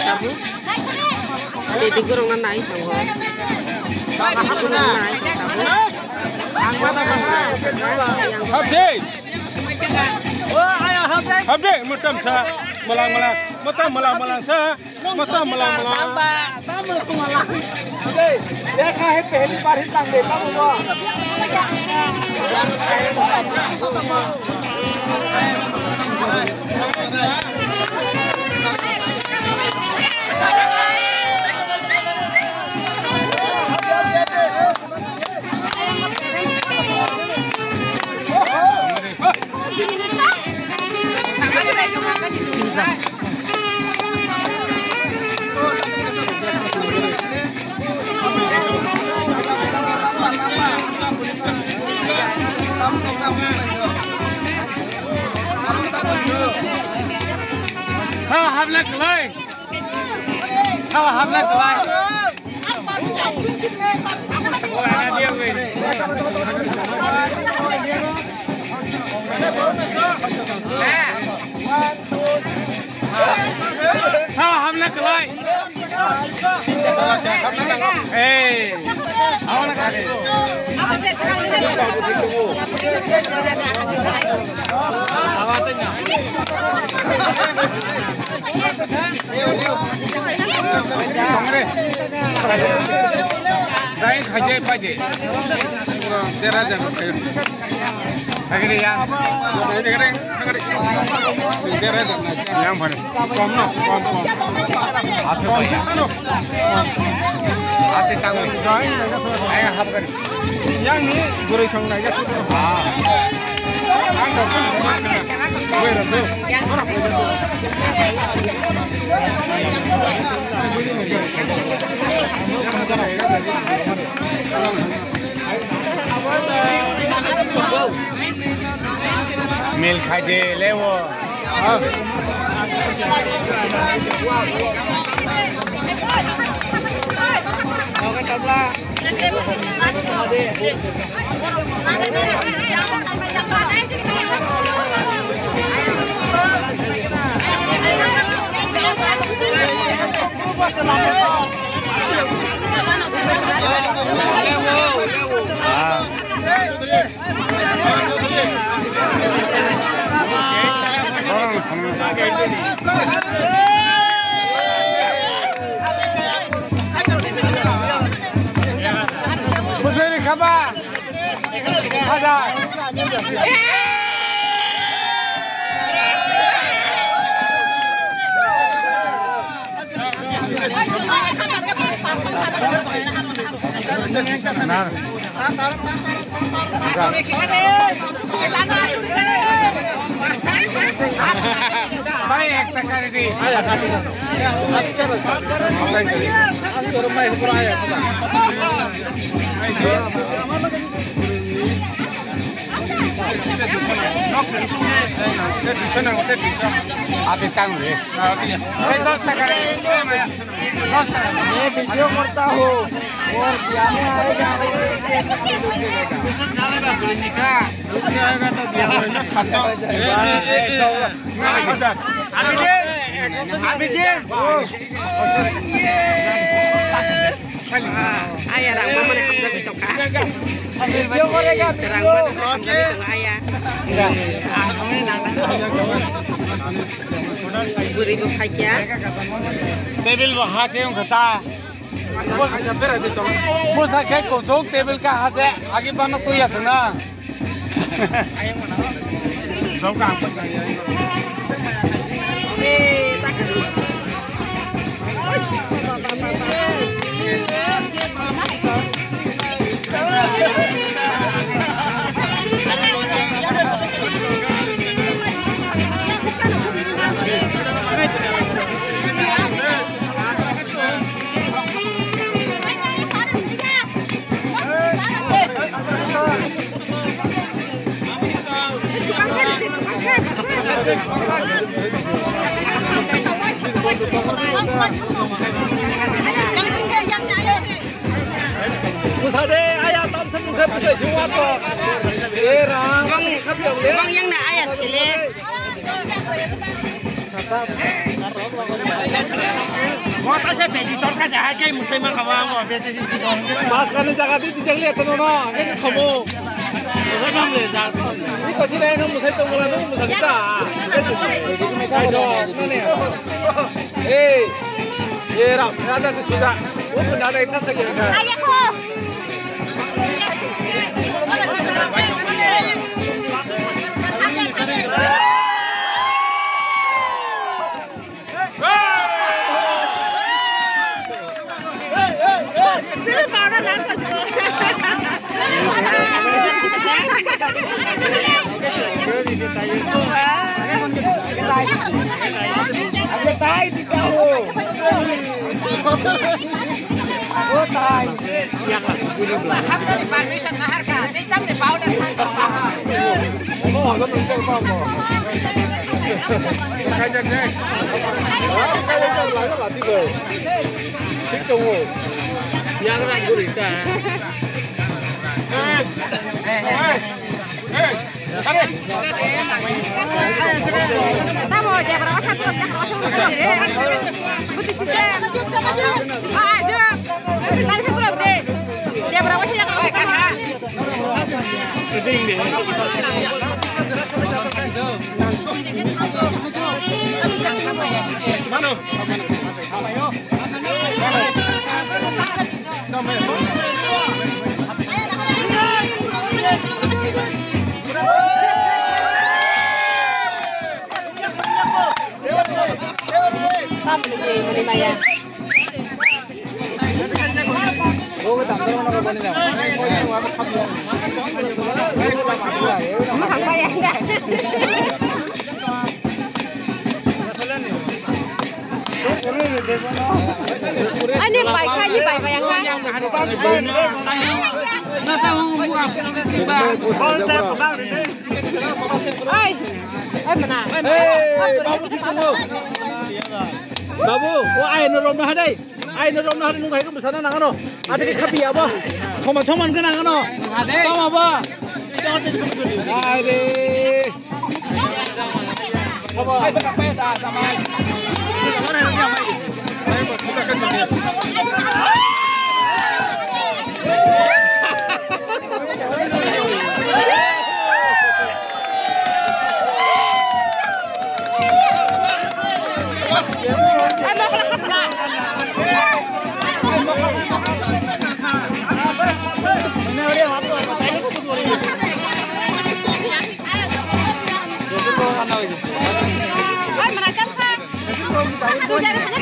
tabu. Di kurang naik tabu. Kurang naik tabu. Habdi. Habdi, mutam sa malang sa, mutam malang. Habdi, देखा है पहली बार ही तंग देता हूँ वो. Sao hấp lật lại? Sao hấp lật lại? Sao hấp lật lại? Hey, awak nak kali? Awak tanya. Lain kerja apa je? Tera jam kerja. Agak ya. Tera jam. Yang mana? Kom no, kom. Asal ya. Ate tanggung. Ayah apa kan? Yang ni guru sang naik. Angkat pun. Mil kaje lewo. Oke tabla. Musuh kabar. Ada. Baik, takkan ini. Habis tanggung ya. Saya dos takkan ini. मैं वीडियो करता हूँ और पियाने आएगा तो ayah rambut mana kamu di tengah video करेगा rambut kamu di tengah ayah ibu saja table वहाँ से उठता वो सके कोसों टेबल का हाथ से आगे बनो कोई ऐसा ना सब काम कर Musade ayah tam semu ke pusat semua tu. Bang yang nak ayah sekali. Mata saya editor ka sa kay musliman ka mo bete editor. Mas karena jaga di tidak lihat tuh no, ini kamu. Bukan namanya jaga. Ini kau tidak yang musai tuh mulai tuh musai kita. Ayo, ये राम राजा तो सुजा वो बना रहा इतना तक है आगे को फिर मारा ना Ayo tay di kau. Oh tay. Yang lah ini belah. Hamda di permission harga. Dicam di bawah dan Oh, lo nunggu apa? Kajak deh. Kajak lagi lah tiga. Tiga. Yang nak gurita. Tahu dia berapa satu dia berapa sih yang ini baik yang Babu, wah air norom nah deh. Air norom nah nung kayak kesana nangano. Ada ke kapi apa? Coman ke nangano. Tahu apa? Aire. Apa? Itu kapesa sama. Ay, meracam ka. Aduh, jangan